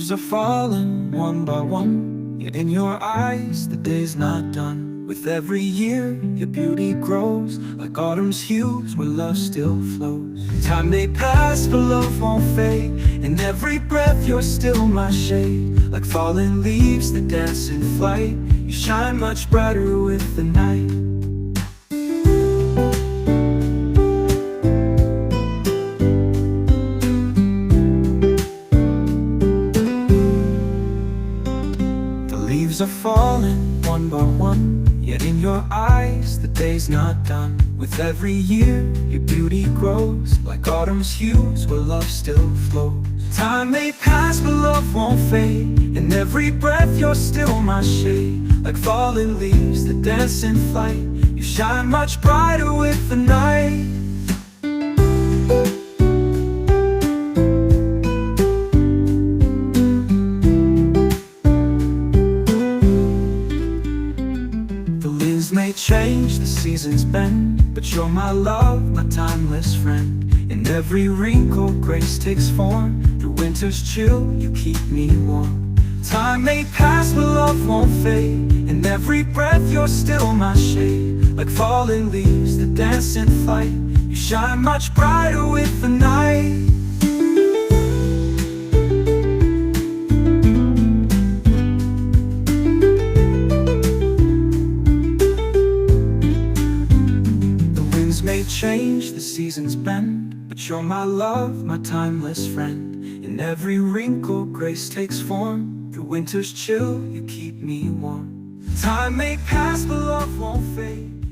leaves are falling one by one, yet in your eyes the day's not done. With every year your beauty grows, like autumn's hues where love still flows. Time may pass but love won't fade, in every breath you're still my shade. Like fallen leaves that dance in flight, you shine much brighter with the night. Leaves are falling one by one, yet in your eyes the day's not done. With every year your beauty grows, like autumn's hues where love still flows. Time may pass but love won't fade, in every breath you're still my shade. Like fallen leaves that dance in flight, you shine much brighter with the night. May change, the seasons bend, but you're my love, my timeless friend. In every wrinkle, grace takes form. Through winter's chill, you keep me warm. Time may pass, but love won't fade. In every breath, you're still my shade. Like fallen leaves that dance in flight, you shine much brighter with the night. May change, the seasons bend, but you're my love, my timeless friend. In every wrinkle, grace takes form. Through winter's chill, you keep me warm. Time may pass, but love won't fade.